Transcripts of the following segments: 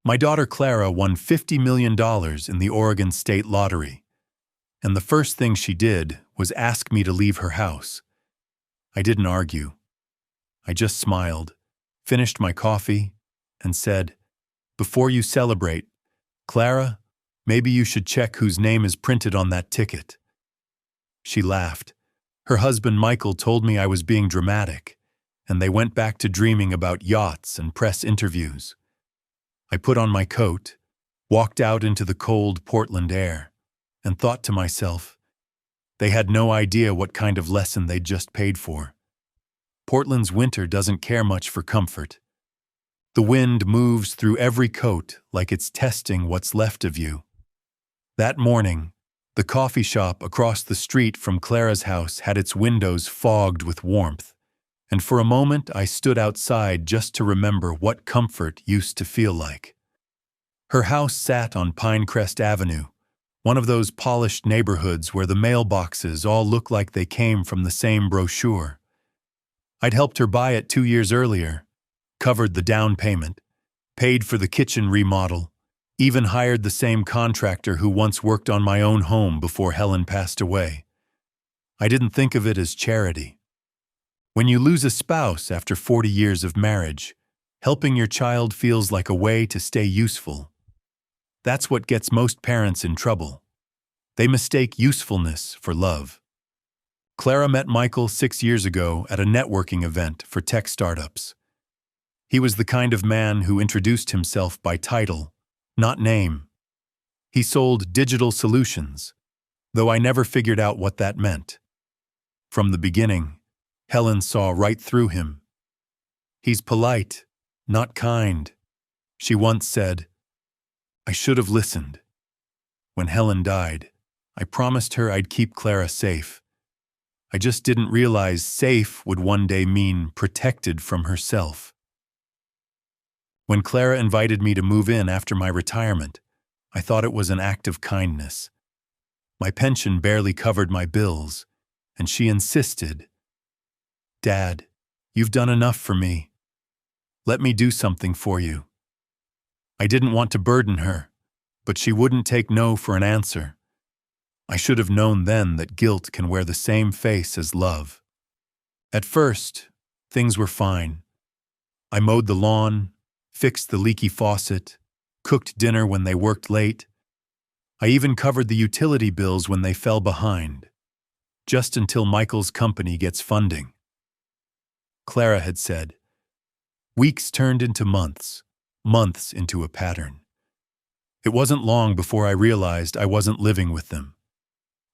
My daughter Clara won $50 million in the Oregon State Lottery, and the first thing she did was ask me to leave her house. I didn't argue. I just smiled, finished my coffee, and said, "Before you celebrate, Clara, maybe you should check whose name is printed on that ticket." She laughed. Her husband Michael told me I was being dramatic, and they went back to dreaming about yachts and press interviews. I put on my coat, walked out into the cold Portland air, and thought to myself, they had no idea what kind of lesson they'd just paid for. Portland's winter doesn't care much for comfort. The wind moves through every coat like it's testing what's left of you. That morning, the coffee shop across the street from Clara's house had its windows fogged with warmth, and for a moment I stood outside just to remember what comfort used to feel like. Her house sat on Pinecrest Avenue, one of those polished neighborhoods where the mailboxes all look like they came from the same brochure. I'd helped her buy it 2 years earlier, covered the down payment, paid for the kitchen remodel, even hired the same contractor who once worked on my own home before Helen passed away. I didn't think of it as charity. When you lose a spouse after 40 years of marriage, helping your child feels like a way to stay useful. That's what gets most parents in trouble. They mistake usefulness for love. Clara met Michael 6 years ago at a networking event for tech startups. He was the kind of man who introduced himself by title, not name. He sold digital solutions, though I never figured out what that meant. From the beginning, Helen saw right through him. "He's polite, not kind," she once said. I should have listened. When Helen died, I promised her I'd keep Clara safe. I just didn't realize safe would one day mean protected from herself. When Clara invited me to move in after my retirement, I thought it was an act of kindness. My pension barely covered my bills, and she insisted, "Dad, you've done enough for me. Let me do something for you." I didn't want to burden her, but she wouldn't take no for an answer. I should have known then that guilt can wear the same face as love. At first, things were fine. I mowed the lawn, fixed the leaky faucet, cooked dinner when they worked late. I even covered the utility bills when they fell behind, just until Michael's company gets funding. Clara had said, weeks turned into months, months into a pattern. It wasn't long before I realized I wasn't living with them.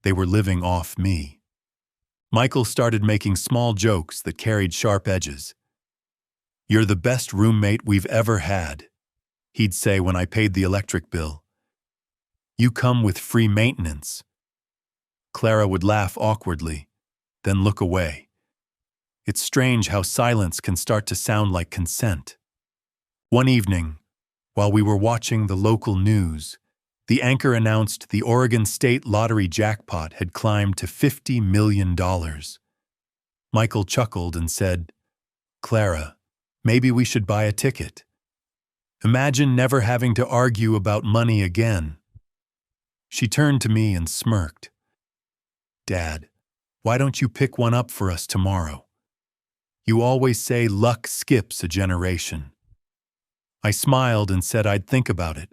They were living off me. Michael started making small jokes that carried sharp edges. "You're the best roommate we've ever had," he'd say when I paid the electric bill. "You come with free maintenance." Clara would laugh awkwardly, then look away. It's strange how silence can start to sound like consent. One evening, while we were watching the local news, the anchor announced the Oregon State Lottery jackpot had climbed to $50 million. Michael chuckled and said, "Clara, maybe we should buy a ticket. Imagine never having to argue about money again." She turned to me and smirked. "Dad, why don't you pick one up for us tomorrow? You always say luck skips a generation." I smiled and said I'd think about it.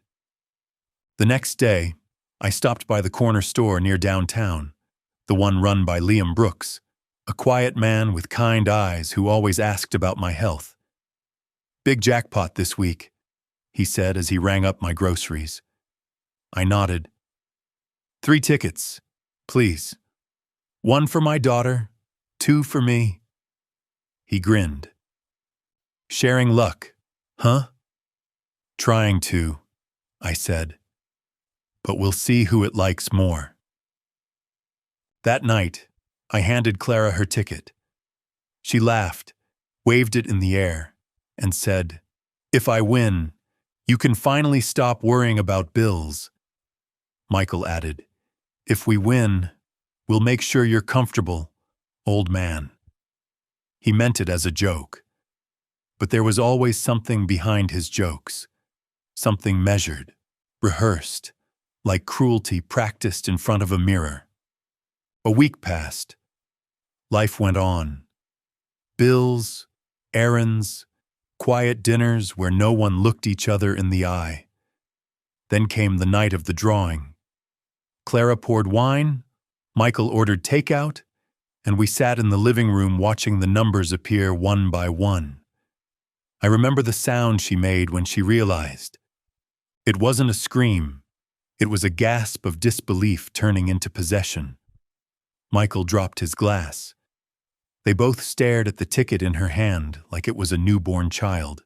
The next day, I stopped by the corner store near downtown, the one run by Liam Brooks, a quiet man with kind eyes who always asked about my health. "Big jackpot this week," he said as he rang up my groceries. I nodded. "3 tickets, please. 1 for my daughter, 2 for me." He grinned. "Sharing luck, huh?" "Trying to," I said. "But we'll see who it likes more." That night, I handed Clara her ticket. She laughed, waved it in the air, and said, "If I win, you can finally stop worrying about bills." Michael added, "If we win, we'll make sure you're comfortable, old man." He meant it as a joke. But there was always something behind his jokes. something measured, rehearsed, like cruelty practiced in front of a mirror. A week passed. Life went on. Bills, errands, quiet dinners where no one looked each other in the eye. Then came the night of the drawing. Clara poured wine, Michael ordered takeout, and we sat in the living room watching the numbers appear one by one. I remember the sound she made when she realized. It wasn't a scream. It was a gasp of disbelief turning into possession. Michael dropped his glass. They both stared at the ticket in her hand like it was a newborn child.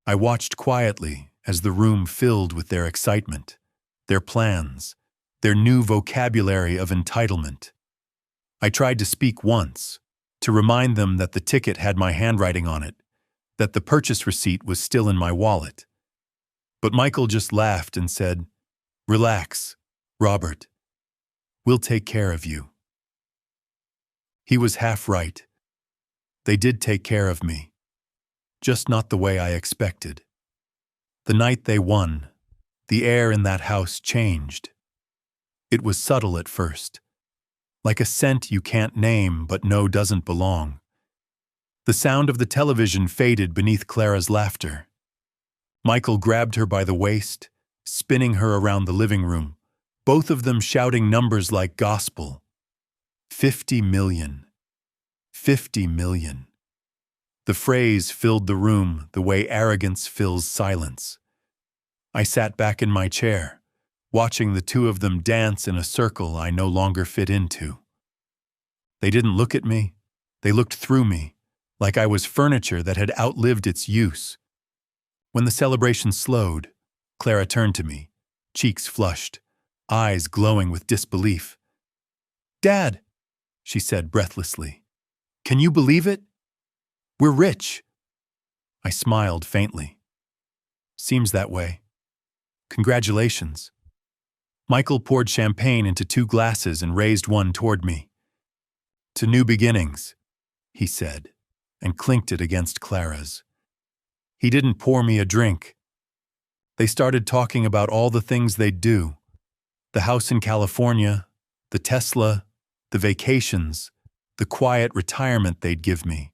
I watched quietly as the room filled with their excitement, their plans, their new vocabulary of entitlement. I tried to speak once, to remind them that the ticket had my handwriting on it, that the purchase receipt was still in my wallet. But Michael just laughed and said, "Relax, Robert. We'll take care of you." He was half right. They did take care of me, just not the way I expected. The night they won, the air in that house changed. It was subtle at first, like a scent you can't name but know doesn't belong. The sound of the television faded beneath Clara's laughter. Michael grabbed her by the waist, spinning her around the living room, both of them shouting numbers like gospel. 50 million. 50 million. The phrase filled the room the way arrogance fills silence. I sat back in my chair, watching the two of them dance in a circle I no longer fit into. They didn't look at me. They looked through me, like I was furniture that had outlived its use. When the celebration slowed, Clara turned to me, cheeks flushed, eyes glowing with disbelief. "Dad," she said breathlessly, "can you believe it? We're rich." I smiled faintly. "Seems that way. Congratulations." Michael poured champagne into 2 glasses and raised one toward me. "To new beginnings," he said, and clinked it against Clara's. He didn't pour me a drink. They started talking about all the things they'd do. The house in California, the Tesla, the vacations, the quiet retirement they'd give me.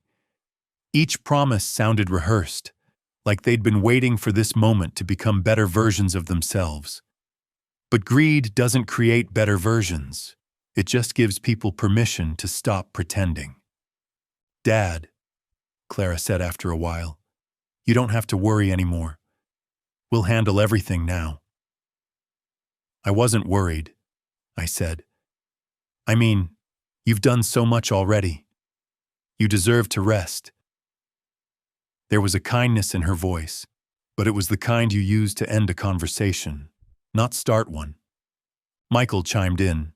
Each promise sounded rehearsed, like they'd been waiting for this moment to become better versions of themselves. But greed doesn't create better versions. It just gives people permission to stop pretending. "Dad," Clara said after a while, "you don't have to worry anymore. We'll handle everything now." "I wasn't worried," I said. "I mean, you've done so much already. You deserve to rest." There was a kindness in her voice, but it was the kind you use to end a conversation, not start one. Michael chimed in.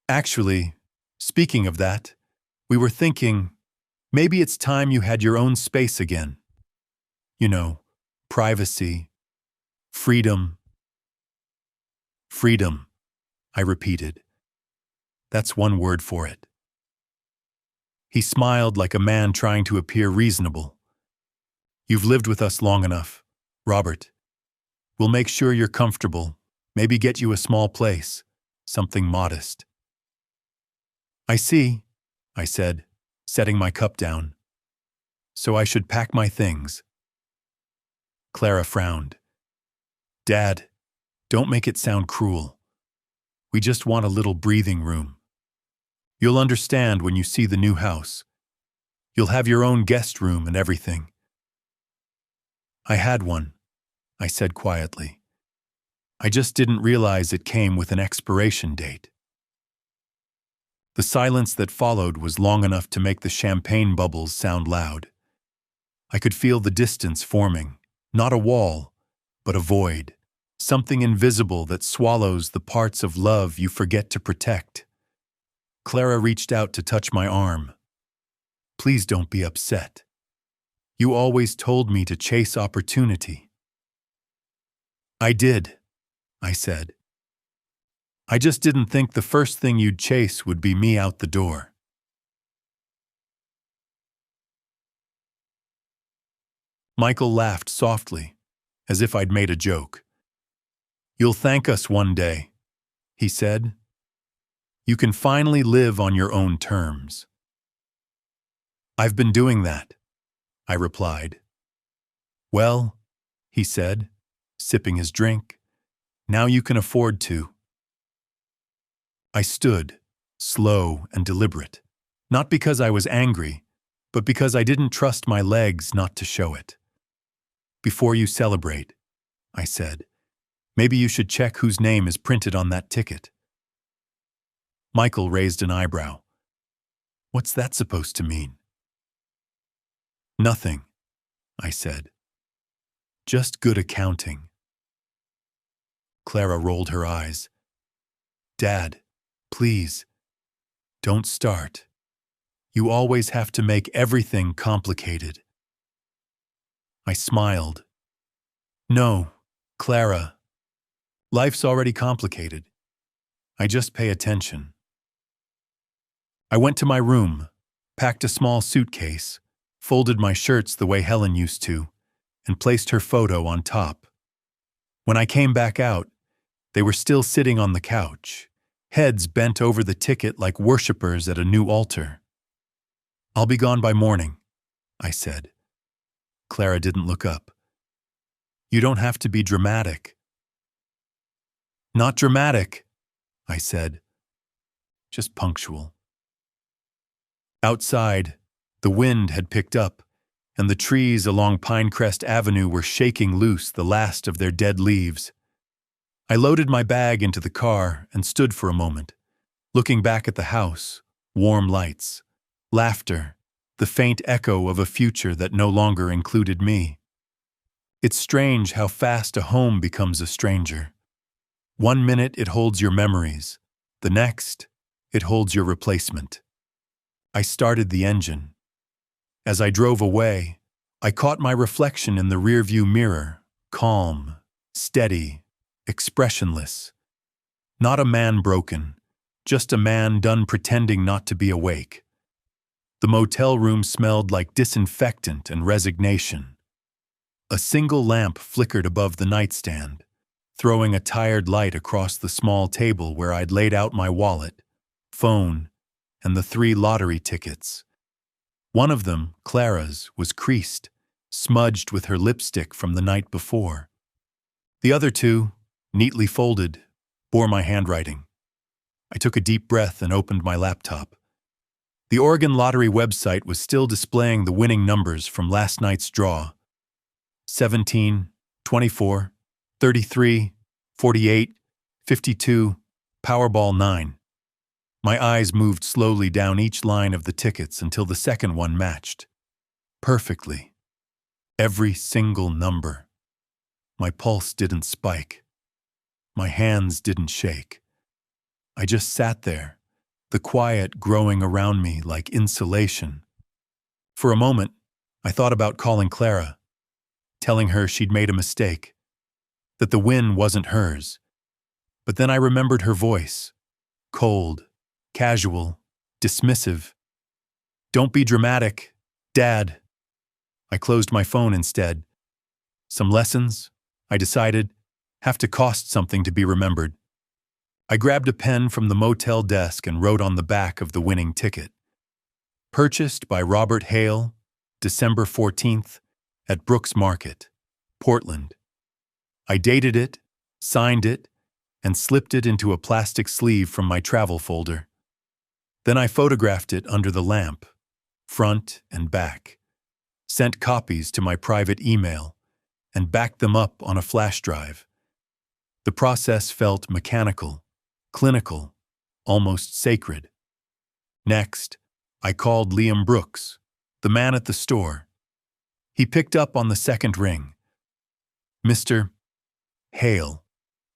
"Actually, speaking of that, we were thinking, maybe it's time you had your own space again. You know, privacy, freedom." "Freedom," I repeated. "That's one word for it." He smiled like a man trying to appear reasonable. "You've lived with us long enough, Robert. We'll make sure you're comfortable, maybe get you a small place, something modest." "I see," I said, setting my cup down. "So I should pack my things." Clara frowned. "Dad, don't make it sound cruel. We just want a little breathing room. You'll understand when you see the new house. You'll have your own guest room and everything." "I had one," I said quietly. "I just didn't realize it came with an expiration date." The silence that followed was long enough to make the champagne bubbles sound loud. I could feel the distance forming, not a wall, but a void, something invisible that swallows the parts of love you forget to protect. Clara reached out to touch my arm. "Please don't be upset. You always told me to chase opportunity." "I did," I said. "I just didn't think the first thing you'd chase would be me out the door." Michael laughed softly, as if I'd made a joke. "You'll thank us one day," he said. "You can finally live on your own terms." "I've been doing that," I replied. "Well," he said, sipping his drink, "now you can afford to." I stood, slow and deliberate, not because I was angry, but because I didn't trust my legs not to show it. "Before you celebrate," I said, "maybe you should check whose name is printed on that ticket." Michael raised an eyebrow. "What's that supposed to mean?" "Nothing," I said. "Just good accounting." Clara rolled her eyes. "Dad, please, don't start. You always have to make everything complicated." I smiled. "No, Clara. Life's already complicated. I just pay attention." I went to my room, packed a small suitcase, folded my shirts the way Helen used to, and placed her photo on top. When I came back out, they were still sitting on the couch, heads bent over the ticket like worshippers at a new altar. "I'll be gone by morning," I said. Clara didn't look up. "You don't have to be dramatic." "Not dramatic," I said. "Just punctual." Outside, the wind had picked up, and the trees along Pinecrest Avenue were shaking loose the last of their dead leaves. I loaded my bag into the car and stood for a moment, looking back at the house, warm lights, laughter, the faint echo of a future that no longer included me. It's strange how fast a home becomes a stranger. One minute it holds your memories, the next, it holds your replacement. I started the engine. As I drove away, I caught my reflection in the rearview mirror, calm, steady, expressionless. Not a man broken, just a man done pretending not to be awake. The motel room smelled like disinfectant and resignation. A single lamp flickered above the nightstand, throwing a tired light across the small table where I'd laid out my wallet, phone, and the 3 lottery tickets. One of them, Clara's, was creased, smudged with her lipstick from the night before. The other 2, neatly folded, bore my handwriting. I took a deep breath and opened my laptop. The Oregon Lottery website was still displaying the winning numbers from last night's draw: 17, 24, 33, 48, 52, Powerball 9. My eyes moved slowly down each line of the tickets until the second one matched. Perfectly. Every single number. My pulse didn't spike. My hands didn't shake. I just sat there, the quiet growing around me like insulation. For a moment, I thought about calling Clara, telling her she'd made a mistake, that the win wasn't hers. But then I remembered her voice, cold, casual, dismissive. "Don't be dramatic, Dad." I closed my phone instead. Some lessons, I decided, have to cost something to be remembered. I grabbed a pen from the motel desk and wrote on the back of the winning ticket: "Purchased by Robert Hale, December 14th, at Brooks Market, Portland." I dated it, signed it, and slipped it into a plastic sleeve from my travel folder. Then I photographed it under the lamp, front and back, sent copies to my private email, and backed them up on a flash drive. The process felt mechanical, clinical, almost sacred. Next, I called Liam Brooks, the man at the store. He picked up on the second ring. "Mr. Hale,"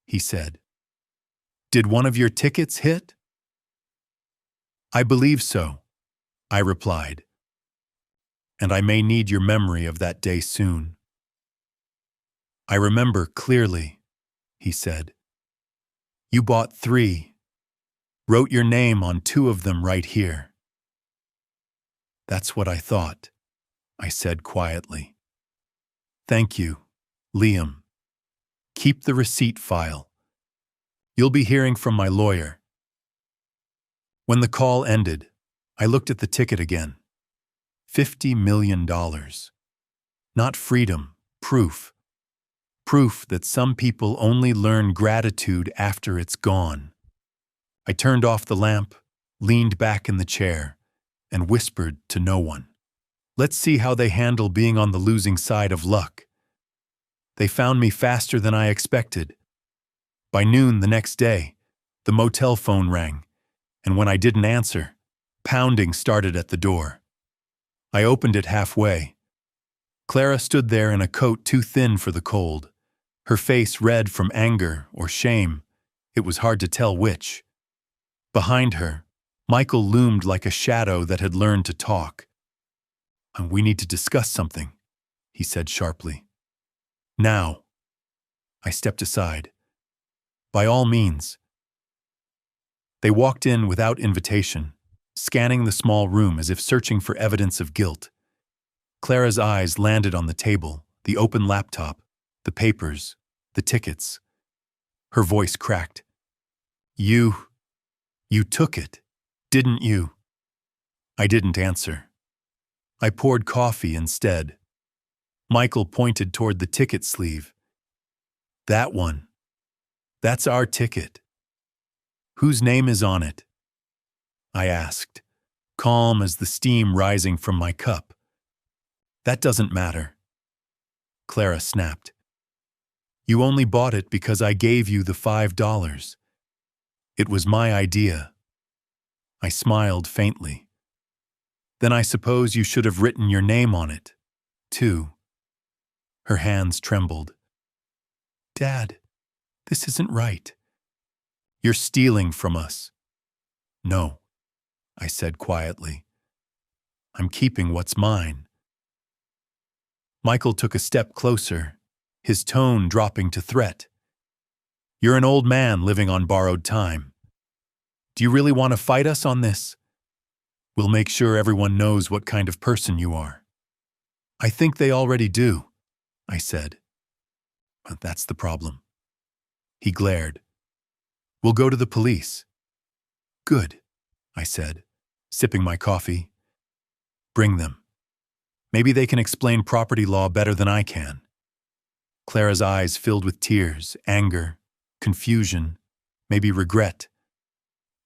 he said, "did one of your tickets hit?" "I believe so," I replied, "and I may need your memory of that day soon." "I remember clearly," he said. "You bought 3, wrote your name on 2 of them right here." "That's what I thought," I said quietly. "Thank you, Liam. Keep the receipt file. You'll be hearing from my lawyer. When the call ended, I looked at the ticket again. $50 million. Not freedom, proof. Proof that some people only learn gratitude after it's gone. I turned off the lamp, leaned back in the chair, and whispered to no one. Let's see how they handle being on the losing side of luck. They found me faster than I expected. By noon the next day, the motel phone rang, and when I didn't answer, pounding started at the door. I opened it halfway. Clara stood there in a coat too thin for the cold, her face red from anger or shame. It was hard to tell which. Behind her, Michael loomed like a shadow that had learned to talk. We need to discuss something, he said sharply. Now. I stepped aside. By all means. They walked in without invitation, scanning the small room as if searching for evidence of guilt. Clara's eyes landed on the table, the open laptop, the papers, the tickets. Her voice cracked. You took it, didn't you? I didn't answer. I poured coffee instead. Michael pointed toward the ticket sleeve. That one. That's our ticket. Whose name is on it? I asked, calm as the steam rising from my cup. That doesn't matter. Clara snapped. You only bought it because I gave you the $5. It was my idea. I smiled faintly. Then I suppose you should have written your name on it, too. Her hands trembled. Dad, this isn't right. You're stealing from us. No, I said quietly. I'm keeping what's mine. Michael took a step closer, his tone dropping to threat. You're an old man living on borrowed time. Do you really want to fight us on this? We'll make sure everyone knows what kind of person you are. I think they already do, I said. But that's the problem. He glared. We'll go to the police. Good, I said, sipping my coffee. Bring them. Maybe they can explain property law better than I can. Clara's eyes filled with tears, anger, confusion, maybe regret.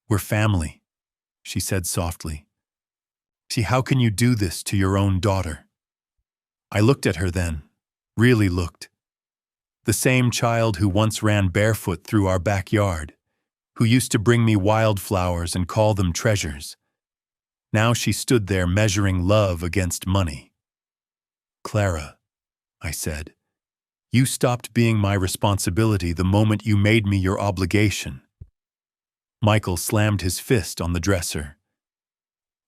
We're family, she said softly. See, how can you do this to your own daughter? I looked at her then, really looked. The same child who once ran barefoot through our backyard, who used to bring me wildflowers and call them treasures. Now she stood there measuring love against money. Clara, I said, you stopped being my responsibility the moment you made me your obligation. Michael slammed his fist on the dresser.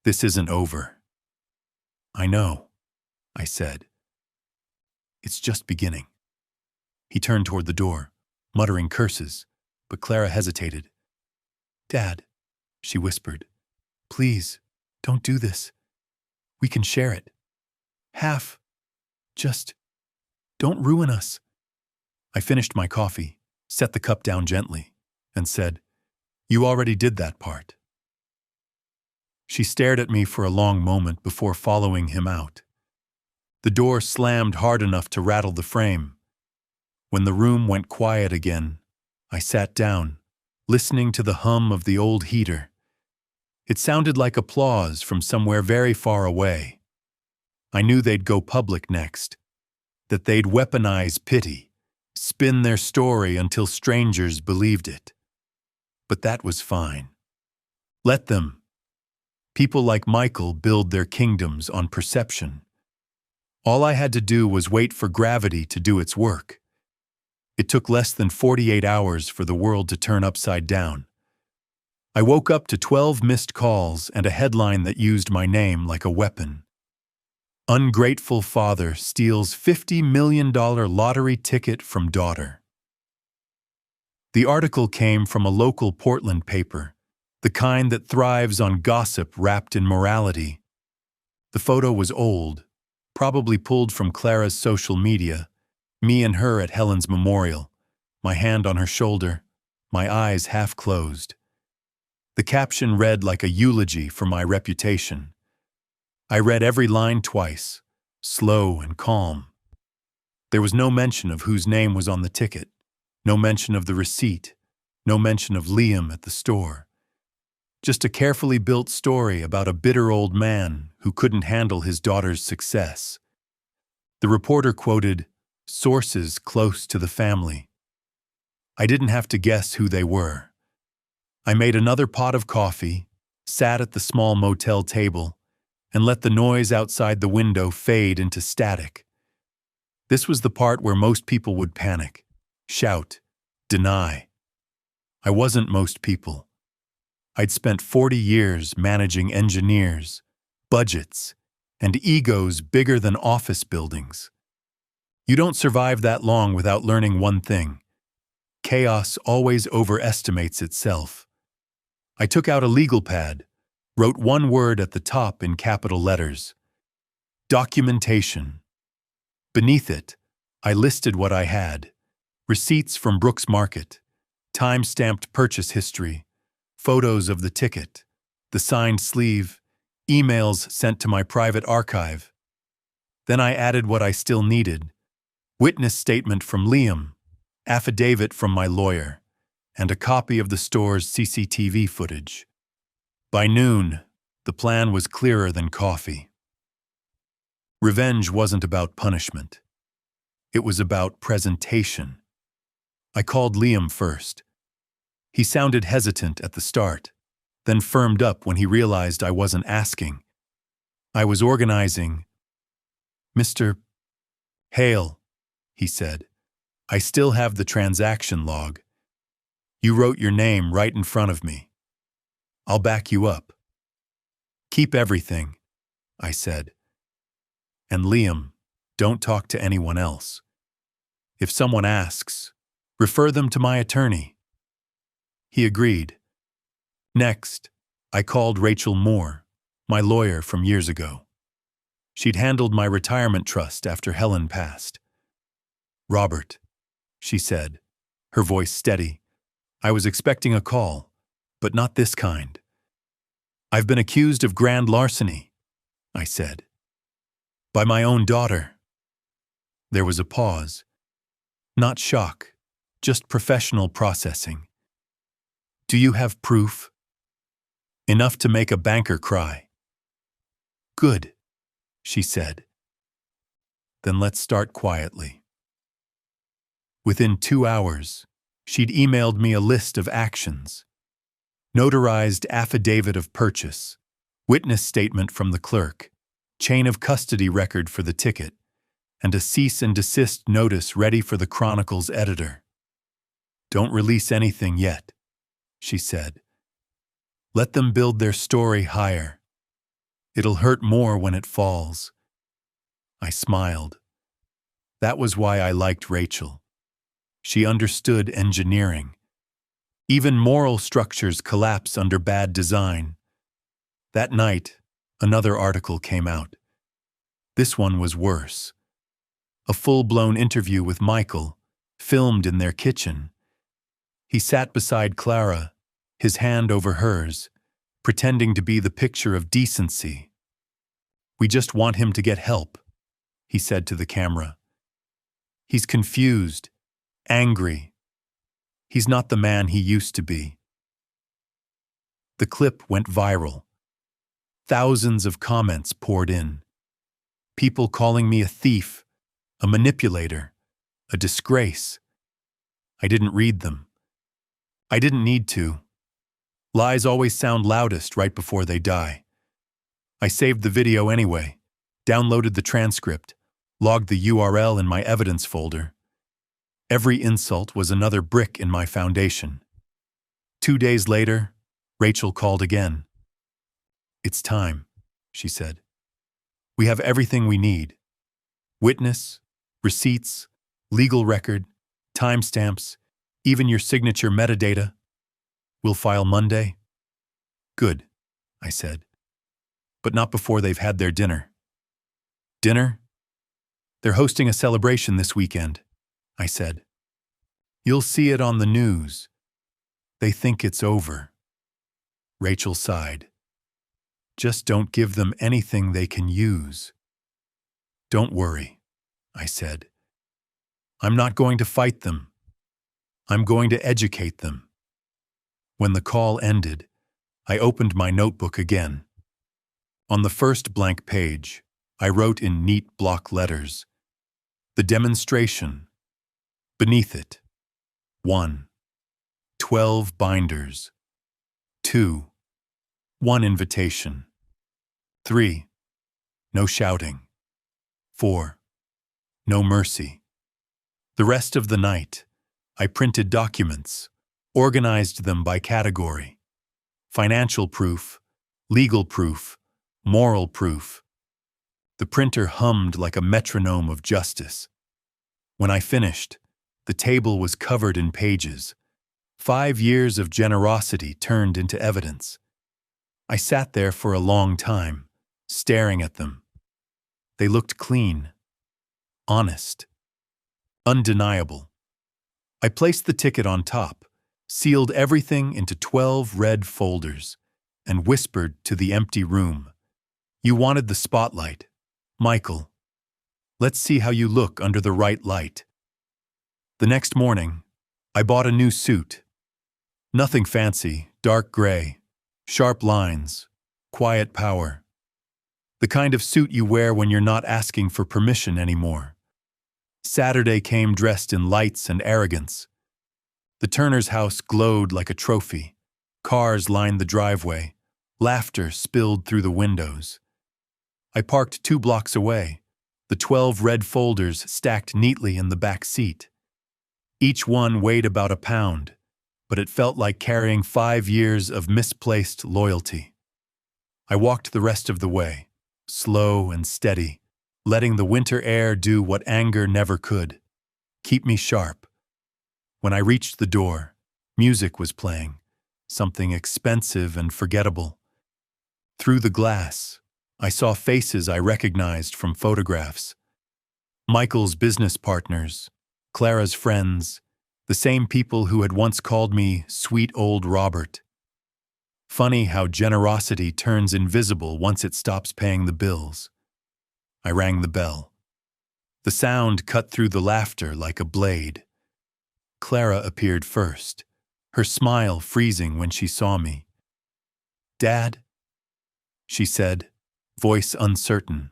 This isn't over. I know, I said. It's just beginning. He turned toward the door, muttering curses, but Clara hesitated. Dad, she whispered, please, don't do this. We can share it. Half. Just don't ruin us. I finished my coffee, set the cup down gently, and said, You already did that part. She stared at me for a long moment before following him out. The door slammed hard enough to rattle the frame. When the room went quiet again, I sat down, listening to the hum of the old heater. It sounded like applause from somewhere very far away. I knew they'd go public next, that they'd weaponize pity, spin their story until strangers believed it. But that was fine. Let them. People like Michael build their kingdoms on perception. All I had to do was wait for gravity to do its work. It took less than 48 hours for the world to turn upside down. I woke up to 12 missed calls and a headline that used my name like a weapon. Ungrateful father steals $50 million lottery ticket from daughter. The article came from a local Portland paper, the kind that thrives on gossip wrapped in morality. The photo was old, probably pulled from Clara's social media, Me and her at Helen's memorial, my hand on her shoulder, my eyes half closed. The caption read like a eulogy for my reputation. I read every line twice, slow and calm. There was no mention of whose name was on the ticket, no mention of the receipt, no mention of Liam at the store. Just a carefully built story about a bitter old man who couldn't handle his daughter's success. The reporter quoted, "Sources close to the family." I didn't have to guess who they were. I made another pot of coffee, sat at the small motel table, and let the noise outside the window fade into static. This was the part where most people would panic, shout, deny. I wasn't most people. I'd spent 40 years managing engineers, budgets, and egos bigger than office buildings. You don't survive that long without learning one thing. Chaos always overestimates itself. I took out a legal pad, wrote one word at the top in capital letters. Documentation. Beneath it, I listed what I had. Receipts from Brooks Market, time-stamped purchase history, photos of the ticket, the signed sleeve, emails sent to my private archive. Then I added what I still needed: witness statement from Liam, affidavit from my lawyer, and a copy of the store's CCTV footage. By noon, the plan was clearer than coffee. Revenge wasn't about punishment. It was about presentation. I called Liam first. He sounded hesitant at the start, then firmed up when he realized I wasn't asking. I was organizing. "Mr. Hale," he said, "I still have the transaction log. You wrote your name right in front of me. I'll back you up." "Keep everything," I said. "And Liam, don't talk to anyone else. If someone asks, refer them to my attorney." He agreed. Next, I called Rachel Moore, my lawyer from years ago. She'd handled my retirement trust after Helen passed. "Robert," she said, her voice steady. "I was expecting a call, but not this kind." "I've been accused of grand larceny," I said. "By my own daughter." There was a pause. Not shock, just professional processing. "Do you have proof?" "Enough to make a banker cry." "Good," she said. "Then let's start quietly." Within 2 hours, she'd emailed me a list of actions: notarized affidavit of purchase, witness statement from the clerk, chain of custody record for the ticket, and a cease and desist notice ready for the Chronicle's editor. "Don't release anything yet," she said. "Let them build their story higher. It'll hurt more when it falls." I smiled. That was why I liked Rachel. She understood engineering. Even moral structures collapse under bad design. That night, another article came out. This one was worse. A full-blown interview with Michael, filmed in their kitchen. He sat beside Clara, his hand over hers, pretending to be the picture of decency. "We just want him to get help," he said to the camera. "He's confused, angry. He's not the man he used to be." The clip went viral. Thousands of comments poured in. People calling me a thief, a manipulator, a disgrace. I didn't read them. I didn't need to. Lies always sound loudest right before they die. I saved the video anyway, downloaded the transcript, logged the URL in my evidence folder. Every insult was another brick in my foundation. 2 days later, Rachel called again. "It's time," she said. "We have everything we need. Witness, receipts, legal record, timestamps, even your signature metadata. We'll file Monday." "Good," I said. "But not before they've had their dinner." "Dinner? They're hosting a celebration this weekend," I said. You'll see it on the news. They think it's over. Rachel sighed. Just don't give them anything they can use. Don't worry, I said. I'm not going to fight them. I'm going to educate them. When the call ended, I opened my notebook again. On the first blank page, I wrote in neat block letters, the demonstration. Beneath it, 1. 12 binders. 2. 1 invitation. 3. No shouting. 4. No mercy. The rest of the night, I printed documents, organized them by category. Financial proof, legal proof, moral proof. The printer hummed like a metronome of justice. When I finished, the table was covered in pages. 5 years of generosity turned into evidence. I sat there for a long time, staring at them. They looked clean, honest, undeniable. I placed the ticket on top, sealed everything into 12 red folders, and whispered to the empty room, "You wanted the spotlight, Michael. Let's see how you look under the right light." The next morning, I bought a new suit. Nothing fancy, dark gray, sharp lines, quiet power. The kind of suit you wear when you're not asking for permission anymore. Saturday came dressed in lights and arrogance. The Turner's house glowed like a trophy. Cars lined the driveway. Laughter spilled through the windows. I parked 2 blocks away, the 12 red folders stacked neatly in the back seat. Each one weighed about a pound, but it felt like carrying 5 years of misplaced loyalty. I walked the rest of the way, slow and steady, letting the winter air do what anger never could, keep me sharp. When I reached the door, music was playing, something expensive and forgettable. Through the glass, I saw faces I recognized from photographs. Michael's business partners, Clara's friends, the same people who had once called me sweet old Robert. Funny how generosity turns invisible once it stops paying the bills. I rang the bell. The sound cut through the laughter like a blade. Clara appeared first, her smile freezing when she saw me. "Dad?" she said, voice uncertain.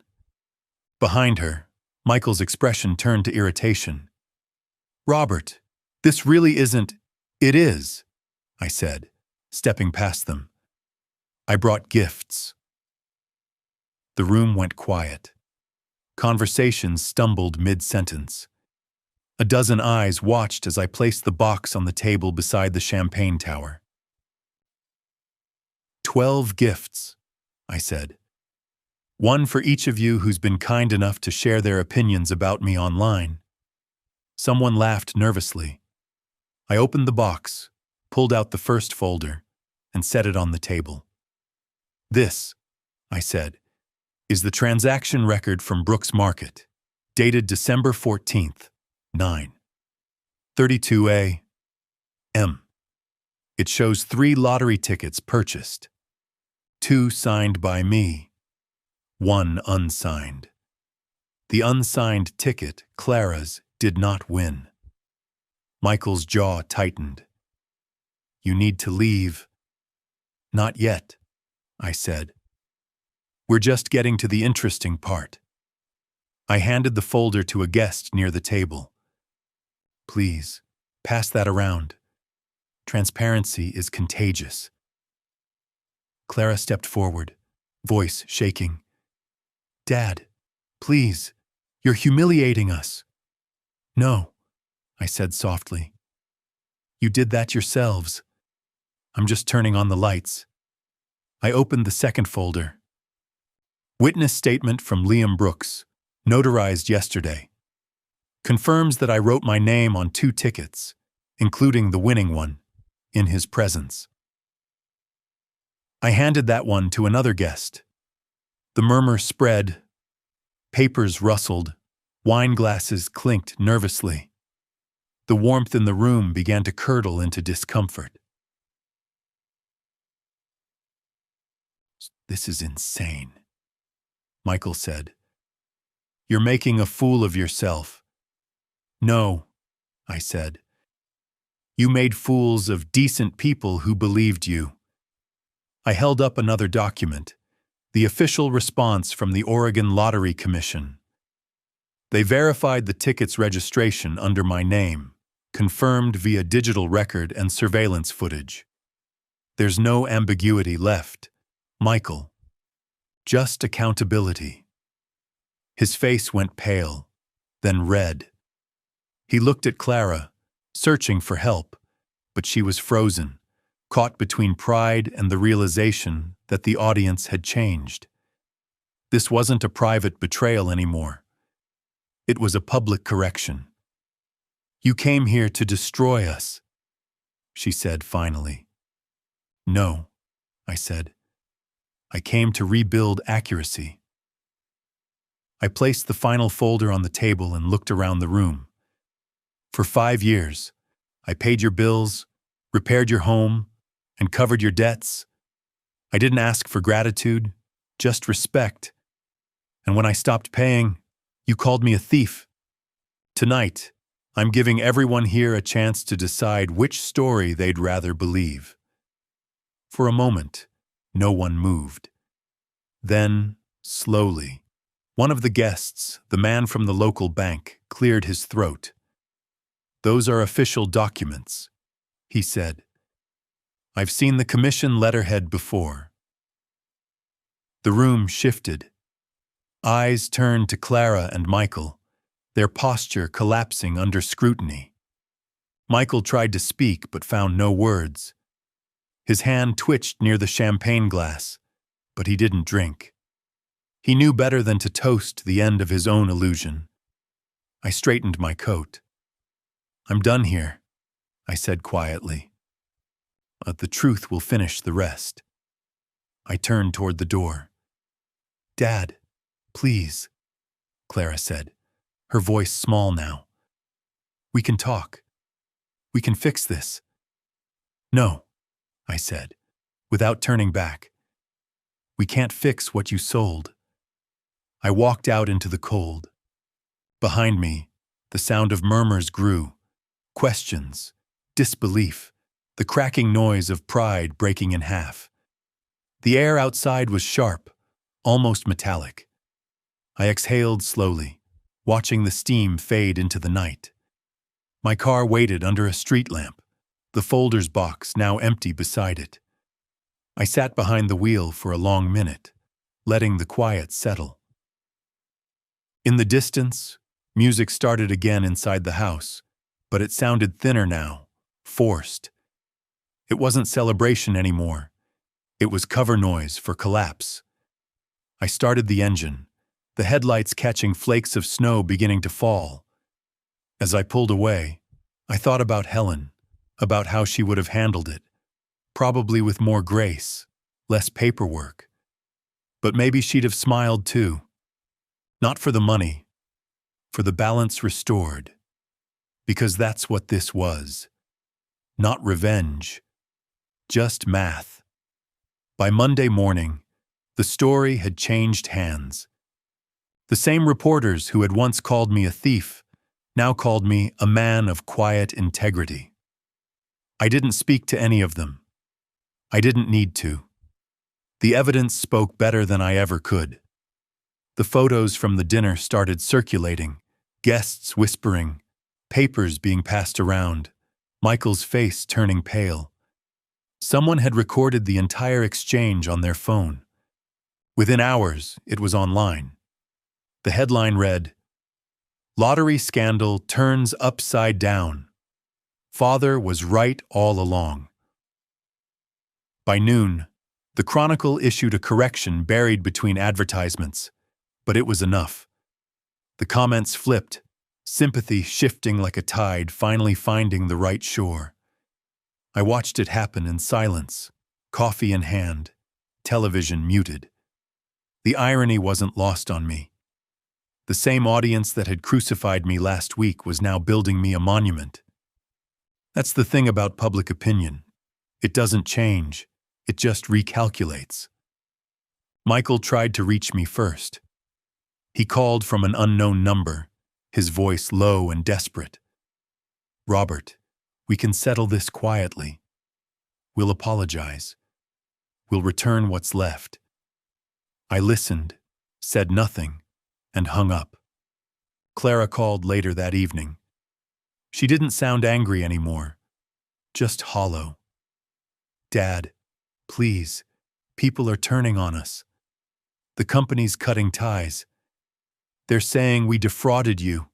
Behind her, Michael's expression turned to irritation. "Robert, this really isn't—" "It is," I said, stepping past them. "I brought gifts." The room went quiet. Conversations stumbled mid-sentence. A dozen eyes watched as I placed the box on the table beside the champagne tower. 12 gifts, I said. 1 for each of you who's been kind enough to share their opinions about me online. Someone laughed nervously. I opened the box, pulled out the first folder, and set it on the table. "This," I said, "is the transaction record from Brooks Market, dated December 14th, 9:32 a.m. It shows 3 lottery tickets purchased. 2 signed by me, 1 unsigned. The unsigned ticket, Clara's, did not win." Michael's jaw tightened. "You need to leave." "Not yet," I said. "We're just getting to the interesting part." I handed the folder to a guest near the table. "Please, pass that around. Transparency is contagious." Clara stepped forward, voice shaking. "Dad, please, you're humiliating us." "No," I said softly. "You did that yourselves. I'm just turning on the lights." I opened the second folder. Witness statement from Liam Brooks, notarized yesterday. Confirms that I wrote my name on 2 tickets, including the winning one, in his presence. I handed that one to another guest. The murmur spread. Papers rustled. Wine glasses clinked nervously. The warmth in the room began to curdle into discomfort. "This is insane," Michael said. "You're making a fool of yourself." "No," I said. "You made fools of decent people who believed you." I held up another document, the official response from the Oregon Lottery Commission. They verified the ticket's registration under my name, confirmed via digital record and surveillance footage. There's no ambiguity left, Michael. Just accountability. His face went pale, then red. He looked at Clara, searching for help, but she was frozen, caught between pride and the realization that the audience had changed. This wasn't a private betrayal anymore. It was a public correction. "You came here to destroy us," she said finally. "No," I said. "I came to rebuild accuracy." I placed the final folder on the table and looked around the room. "For 5 years, I paid your bills, repaired your home, and covered your debts. I didn't ask for gratitude, just respect. And when I stopped paying, you called me a thief. Tonight, I'm giving everyone here a chance to decide which story they'd rather believe." For a moment, no one moved. Then, slowly, one of the guests, the man from the local bank, cleared his throat. "Those are official documents," he said. "I've seen the commission letterhead before." The room shifted. Eyes turned to Clara and Michael, their posture collapsing under scrutiny. Michael tried to speak but found no words. His hand twitched near the champagne glass, but he didn't drink. He knew better than to toast the end of his own illusion. I straightened my coat. "I'm done here," I said quietly. "But the truth will finish the rest." I turned toward the door. "Dad, please," Clara said, her voice small now. "We can talk. We can fix this." "No," I said, without turning back. "We can't fix what you sold." I walked out into the cold. Behind me, the sound of murmurs grew, questions, disbelief, the cracking noise of pride breaking in half. The air outside was sharp, almost metallic. I exhaled slowly, watching the steam fade into the night. My car waited under a street lamp, the folder's box now empty beside it. I sat behind the wheel for a long minute, letting the quiet settle. In the distance, music started again inside the house, but it sounded thinner now, forced. It wasn't celebration anymore. It was cover noise for collapse. I started the engine, the headlights catching flakes of snow beginning to fall. As I pulled away, I thought about Helen, about how she would have handled it, probably with more grace, less paperwork. But maybe she'd have smiled too. Not for the money, for the balance restored. Because that's what this was. Not revenge, just math. By Monday morning, the story had changed hands. The same reporters who had once called me a thief now called me a man of quiet integrity. I didn't speak to any of them. I didn't need to. The evidence spoke better than I ever could. The photos from the dinner started circulating, guests whispering, papers being passed around, Michael's face turning pale. Someone had recorded the entire exchange on their phone. Within hours, it was online. The headline read, "Lottery Scandal Turns Upside Down. Father was right all along." By noon, the Chronicle issued a correction buried between advertisements, but it was enough. The comments flipped, sympathy shifting like a tide finally finding the right shore. I watched it happen in silence, coffee in hand, television muted. The irony wasn't lost on me. The same audience that had crucified me last week was now building me a monument. That's the thing about public opinion. It doesn't change. It just recalculates. Michael tried to reach me first. He called from an unknown number, his voice low and desperate. "Robert, we can settle this quietly. We'll apologize. We'll return what's left." I listened, said nothing, and hung up. Clara called later that evening. She didn't sound angry anymore, just hollow. "Dad, please, people are turning on us. The company's cutting ties. They're saying we defrauded you."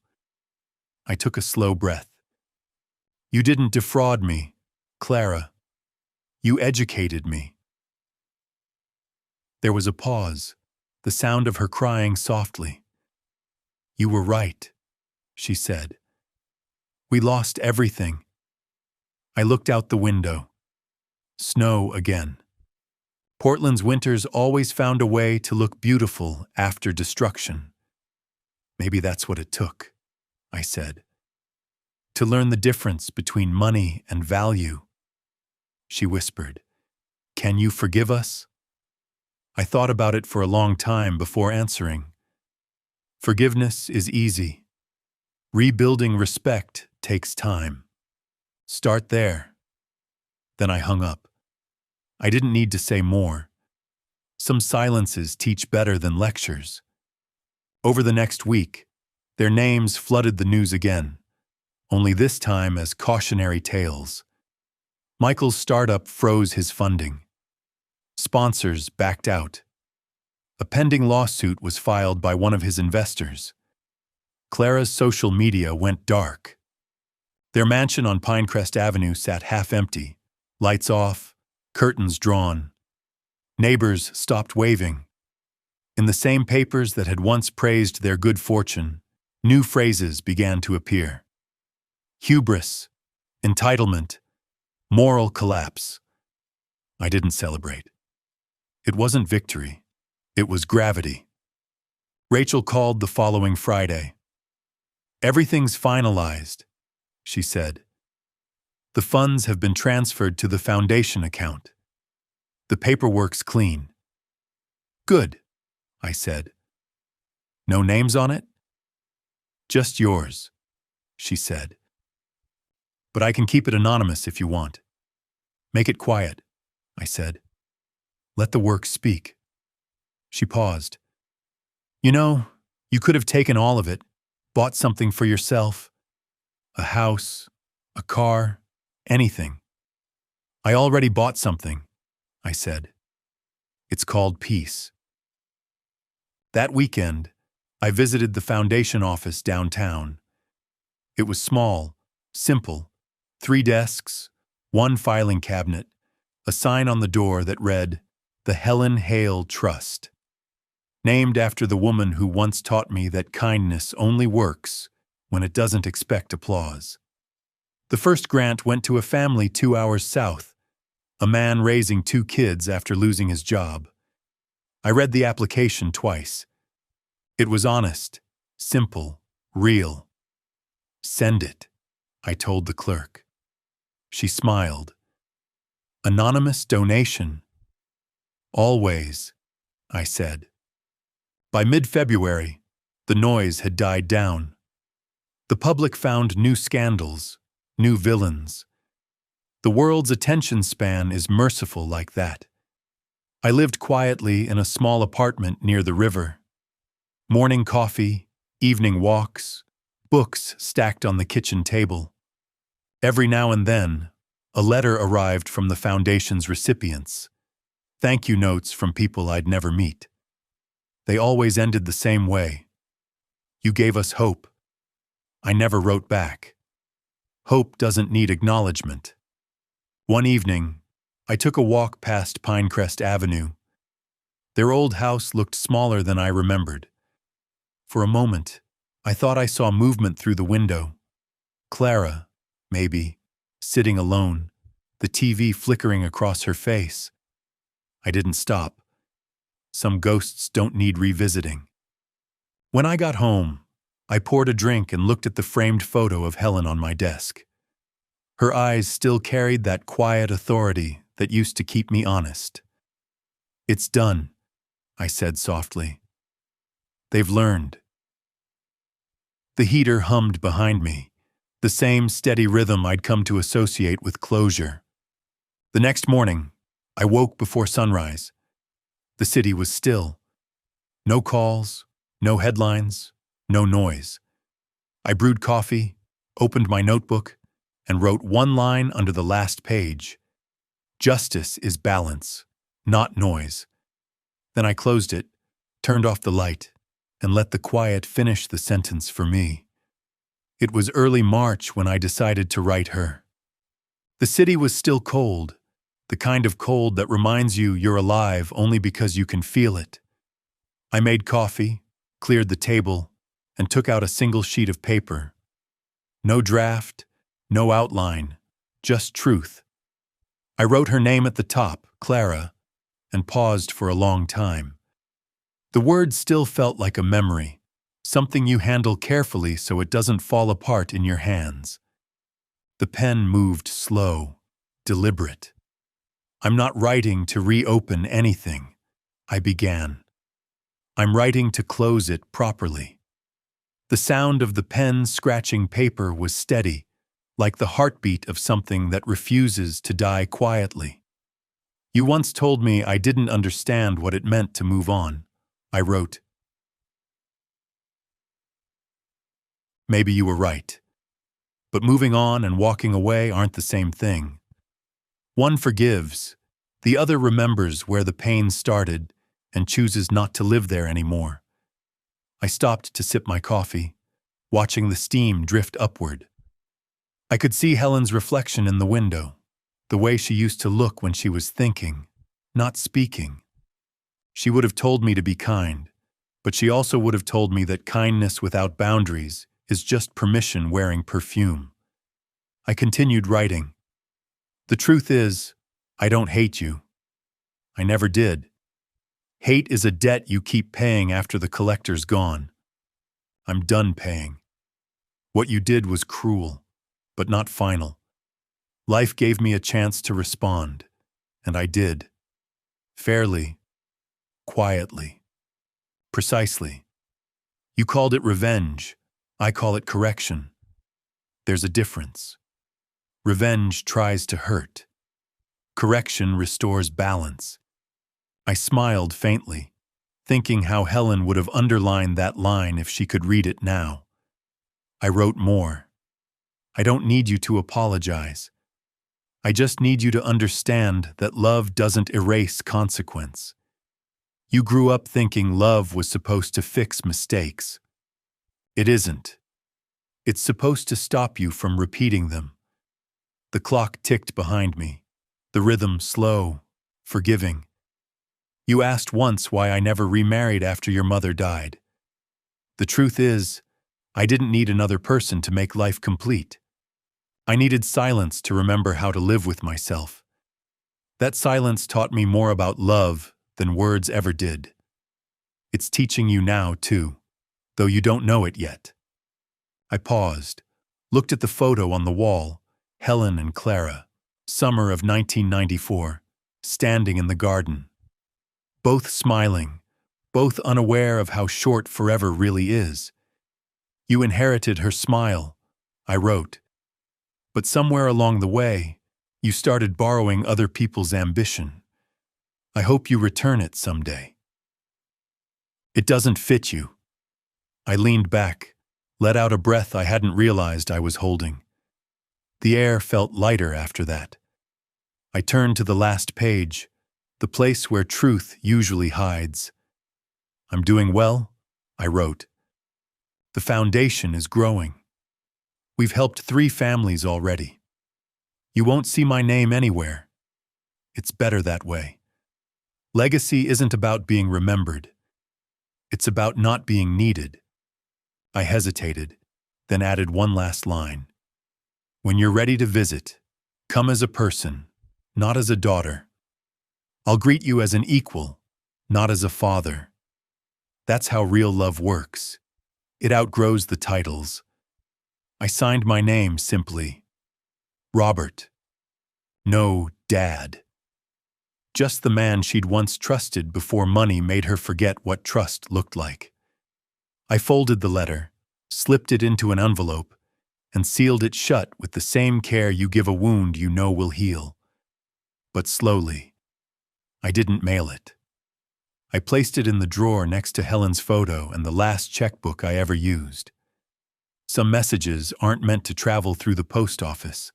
I took a slow breath. "You didn't defraud me, Clara. You educated me." There was a pause, the sound of her crying softly. "You were right," she said. "We lost everything." I looked out the window. Snow again. Portland's winters always found a way to look beautiful after destruction. "Maybe that's what it took," I said. "To learn the difference between money and value." She whispered, "Can you forgive us?" I thought about it for a long time before answering. Forgiveness is easy. Rebuilding respect takes time. Start there. Then I hung up. I didn't need to say more. Some silences teach better than lectures. Over the next week, their names flooded the news again, only this time as cautionary tales. Michael's startup froze his funding. Sponsors backed out. A pending lawsuit was filed by one of his investors. Clara's social media went dark. Their mansion on Pinecrest Avenue sat half empty, lights off, curtains drawn. Neighbors stopped waving. In the same papers that had once praised their good fortune, new phrases began to appear. Hubris, entitlement, moral collapse. I didn't celebrate. It wasn't victory. It was gravity. Rachel called the following Friday. "Everything's finalized," she said. "The funds have been transferred to the foundation account. The paperwork's clean." "Good," I said. "No names on it?" "Just yours," she said. "But I can keep it anonymous if you want." "Make it quiet," I said. "Let the work speak." She paused. "You know, you could have taken all of it, bought something for yourself. A house, a car, anything." "I already bought something," I said. "It's called peace." That weekend, I visited the foundation office downtown. It was small, simple, 3 desks, 1 filing cabinet, a sign on the door that read, "The Helen Hale Trust," named after the woman who once taught me that kindness only works when it doesn't expect applause. The first grant went to a family 2 hours south, a man raising 2 kids after losing his job. I read the application twice. It was honest, simple, real. "Send it," I told the clerk. She smiled. "Anonymous donation." "Always," I said. By mid-February, the noise had died down. The public found new scandals, new villains. The world's attention span is merciful like that. I lived quietly in a small apartment near the river. Morning coffee, evening walks, books stacked on the kitchen table. Every now and then, a letter arrived from the foundation's recipients. Thank you notes from people I'd never meet. They always ended the same way. "You gave us hope." I never wrote back. Hope doesn't need acknowledgement. One evening, I took a walk past Pinecrest Avenue. Their old house looked smaller than I remembered. For a moment, I thought I saw movement through the window. Clara, maybe, sitting alone, the TV flickering across her face. I didn't stop. Some ghosts don't need revisiting. When I got home, I poured a drink and looked at the framed photo of Helen on my desk. Her eyes still carried that quiet authority that used to keep me honest. "It's done," I said softly. "They've learned." The heater hummed behind me, the same steady rhythm I'd come to associate with closure. The next morning, I woke before sunrise. The city was still. No calls, no headlines, no noise. I brewed coffee, opened my notebook, and wrote one line under the last page. "Justice is balance, not noise." Then I closed it, turned off the light, and let the quiet finish the sentence for me. It was early March when I decided to write her. The city was still cold, the kind of cold that reminds you you're alive only because you can feel it. I made coffee, cleared the table, and took out a single sheet of paper. No draft, no outline, just truth. I wrote her name at the top, Clara, and paused for a long time. The word still felt like a memory, something you handle carefully so it doesn't fall apart in your hands. The pen moved slow, deliberate. "I'm not writing to reopen anything," I began. "I'm writing to close it properly." The sound of the pen scratching paper was steady, like the heartbeat of something that refuses to die quietly. "You once told me I didn't understand what it meant to move on," I wrote. "Maybe you were right. But moving on and walking away aren't the same thing. One forgives, the other remembers where the pain started and chooses not to live there anymore." I stopped to sip my coffee, watching the steam drift upward. I could see Helen's reflection in the window, the way she used to look when she was thinking, not speaking. She would have told me to be kind, but she also would have told me that kindness without boundaries is just permission wearing perfume. I continued writing. "The truth is, I don't hate you. I never did. Hate is a debt you keep paying after the collector's gone. I'm done paying. What you did was cruel, but not final. Life gave me a chance to respond, and I did. Fairly, quietly, precisely. You called it revenge. I call it correction. There's a difference. Revenge tries to hurt. Correction restores balance." I smiled faintly, thinking how Helen would have underlined that line if she could read it now. I wrote more. "I don't need you to apologize. I just need you to understand that love doesn't erase consequence. You grew up thinking love was supposed to fix mistakes. It isn't. It's supposed to stop you from repeating them." The clock ticked behind me, the rhythm slow, forgiving. "You asked once why I never remarried after your mother died. The truth is, I didn't need another person to make life complete. I needed silence to remember how to live with myself. That silence taught me more about love than words ever did. It's teaching you now, too, though you don't know it yet." I paused, looked at the photo on the wall, Helen and Clara, summer of 1994, standing in the garden. Both smiling, both unaware of how short forever really is. "You inherited her smile," I wrote. "But somewhere along the way, you started borrowing other people's ambition. I hope you return it someday." "It doesn't fit you." I leaned back, let out a breath I hadn't realized I was holding. The air felt lighter after that. I turned to the last page, the place where truth usually hides. "I'm doing well," I wrote. "The foundation is growing. We've helped 3 families already. You won't see my name anywhere. It's better that way. Legacy isn't about being remembered. It's about not being needed." I hesitated, then added one last line. "When you're ready to visit, come as a person, not as a daughter. I'll greet you as an equal, not as a father. That's how real love works. It outgrows the titles." I signed my name simply. Robert. No, Dad. Just the man she'd once trusted before money made her forget what trust looked like. I folded the letter, slipped it into an envelope, and sealed it shut with the same care you give a wound you know will heal. But slowly. I didn't mail it. I placed it in the drawer next to Helen's photo and the last checkbook I ever used. Some messages aren't meant to travel through the post office.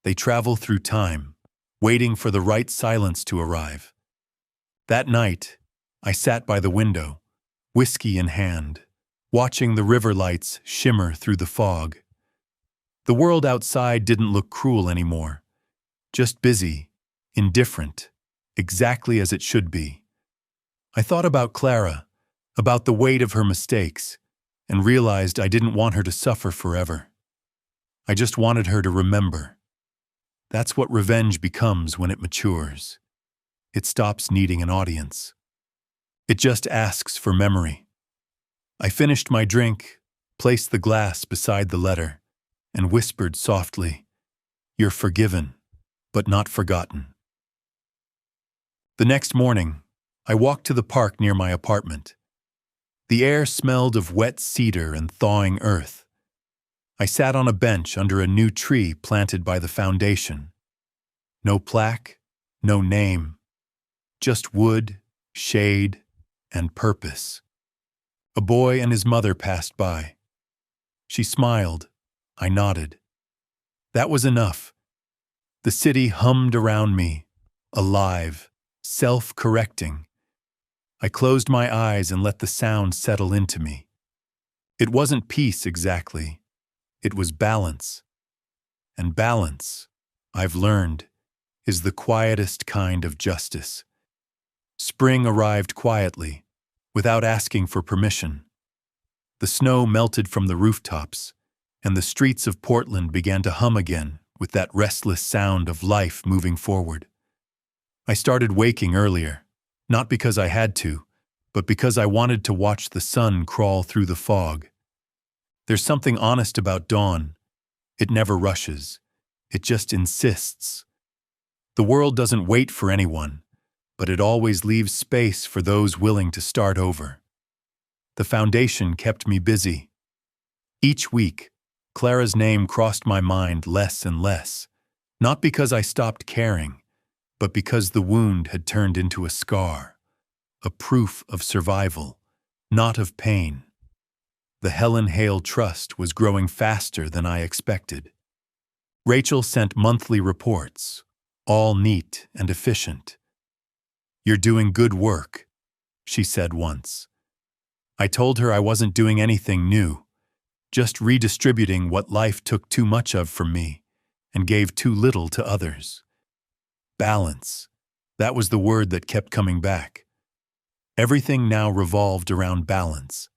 They travel through time, waiting for the right silence to arrive. That night, I sat by the window, whiskey in hand, watching the river lights shimmer through the fog. The world outside didn't look cruel anymore, just busy, indifferent, exactly as it should be. I thought about Clara, about the weight of her mistakes, and realized I didn't want her to suffer forever. I just wanted her to remember. That's what revenge becomes when it matures. It stops needing an audience. It just asks for memory. I finished my drink, placed the glass beside the letter, and whispered softly, "You're forgiven, but not forgotten." The next morning, I walked to the park near my apartment. The air smelled of wet cedar and thawing earth. I sat on a bench under a new tree planted by the foundation. No plaque, no name, just wood, shade, and purpose. A boy and his mother passed by. She smiled. I nodded. That was enough. The city hummed around me, alive, self-correcting. I closed my eyes and let the sound settle into me. It wasn't peace exactly. It was balance. And balance, I've learned, is the quietest kind of justice. Spring arrived quietly, without asking for permission. The snow melted from the rooftops, and the streets of Portland began to hum again with that restless sound of life moving forward. I started waking earlier, not because I had to, but because I wanted to watch the sun crawl through the fog. There's something honest about dawn. It never rushes. It just insists. The world doesn't wait for anyone, but it always leaves space for those willing to start over. The foundation kept me busy. Each week, Clara's name crossed my mind less and less, not because I stopped caring, but because the wound had turned into a scar, a proof of survival, not of pain. The Helen Hale Trust was growing faster than I expected. Rachel sent monthly reports, all neat and efficient. "You're doing good work," she said once. I told her I wasn't doing anything new, just redistributing what life took too much of from me and gave too little to others. Balance. That was the word that kept coming back. Everything now revolved around balance.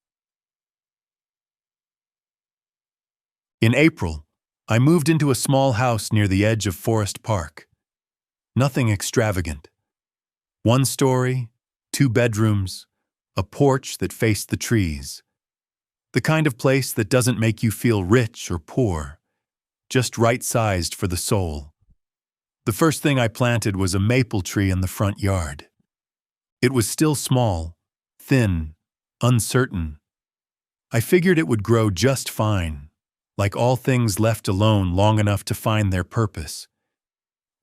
In April, I moved into a small house near the edge of Forest Park. Nothing extravagant. 1 story, 2 bedrooms, a porch that faced the trees. The kind of place that doesn't make you feel rich or poor, just right-sized for the soul. The first thing I planted was a maple tree in the front yard. It was still small, thin, uncertain. I figured it would grow just fine, like all things left alone long enough to find their purpose.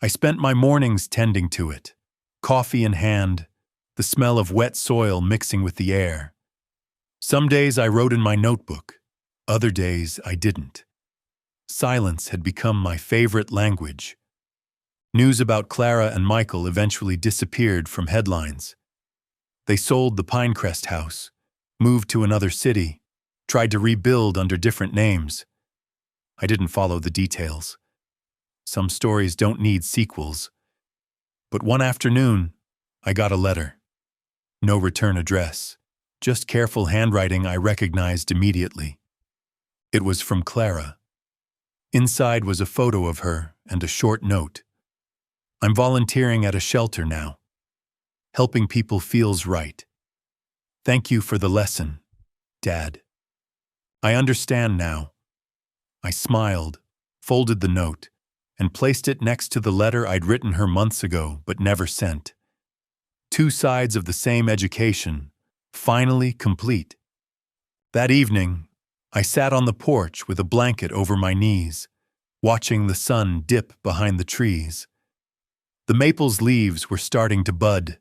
I spent my mornings tending to it, coffee in hand, the smell of wet soil mixing with the air. Some days I wrote in my notebook, other days I didn't. Silence had become my favorite language. News about Clara and Michael eventually disappeared from headlines. They sold the Pinecrest house, moved to another city, tried to rebuild under different names. I didn't follow the details. Some stories don't need sequels. But one afternoon, I got a letter. No return address, just careful handwriting I recognized immediately. It was from Clara. Inside was a photo of her and a short note. "I'm volunteering at a shelter now. Helping people feels right. Thank you for the lesson, Dad. I understand now." I smiled, folded the note, and placed it next to the letter I'd written her months ago but never sent. 2 sides of the same education, finally complete. That evening, I sat on the porch with a blanket over my knees, watching the sun dip behind the trees. The maple's leaves were starting to bud,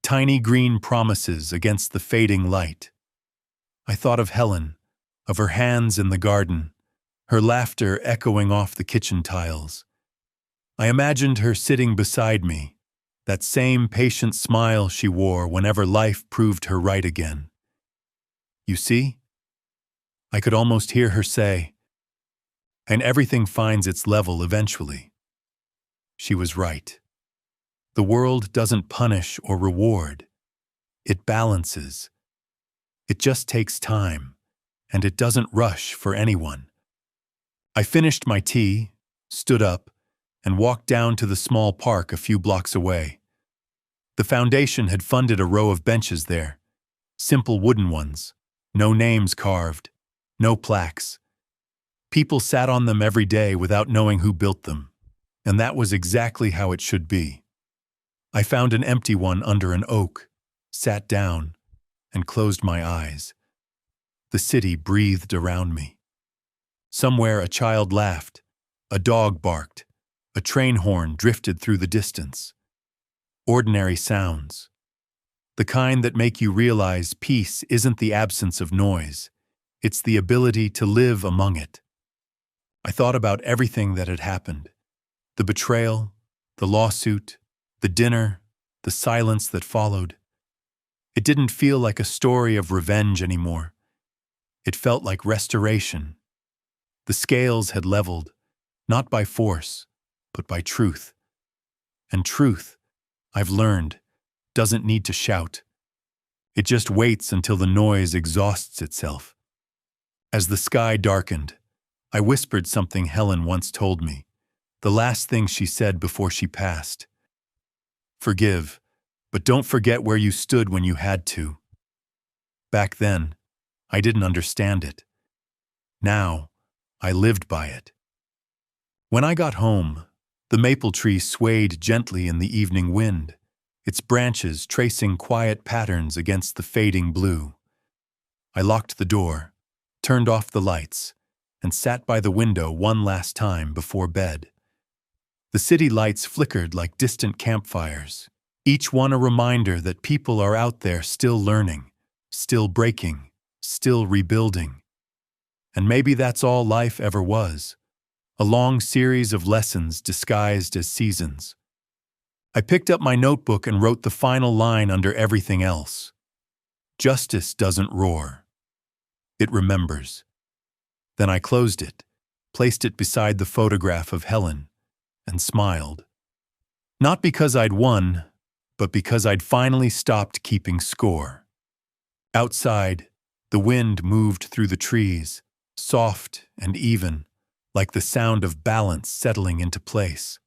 tiny green promises against the fading light. I thought of Helen, of her hands in the garden, her laughter echoing off the kitchen tiles. I imagined her sitting beside me, that same patient smile she wore whenever life proved her right again. You see? I could almost hear her say, and everything finds its level eventually. She was right. The world doesn't punish or reward. It balances. It just takes time, and it doesn't rush for anyone. I finished my tea, stood up, and walked down to the small park a few blocks away. The foundation had funded a row of benches there, simple wooden ones, no names carved, no plaques. People sat on them every day without knowing who built them, and that was exactly how it should be. I found an empty one under an oak, sat down, and closed my eyes. The city breathed around me. Somewhere a child laughed, a dog barked, a train horn drifted through the distance. Ordinary sounds. The kind that make you realize peace isn't the absence of noise. It's the ability to live among it. I thought about everything that had happened. The betrayal, the lawsuit, the dinner, the silence that followed. It didn't feel like a story of revenge anymore. It felt like restoration. The scales had leveled, not by force, but by truth. And truth, I've learned, doesn't need to shout. It just waits until the noise exhausts itself. As the sky darkened, I whispered something Helen once told me, the last thing she said before she passed. Forgive, but don't forget where you stood when you had to. Back then, I didn't understand it. Now, I lived by it. When I got home, the maple tree swayed gently in the evening wind, its branches tracing quiet patterns against the fading blue. I locked the door, turned off the lights, and sat by the window one last time before bed. The city lights flickered like distant campfires, each one a reminder that people are out there still learning, still breaking, still rebuilding. And maybe that's all life ever was, a long series of lessons disguised as seasons. I picked up my notebook and wrote the final line under everything else. Justice doesn't roar. It remembers. Then I closed it, placed it beside the photograph of Helen, and smiled. Not because I'd won, but because I'd finally stopped keeping score. Outside, the wind moved through the trees, soft and even, like the sound of balance settling into place.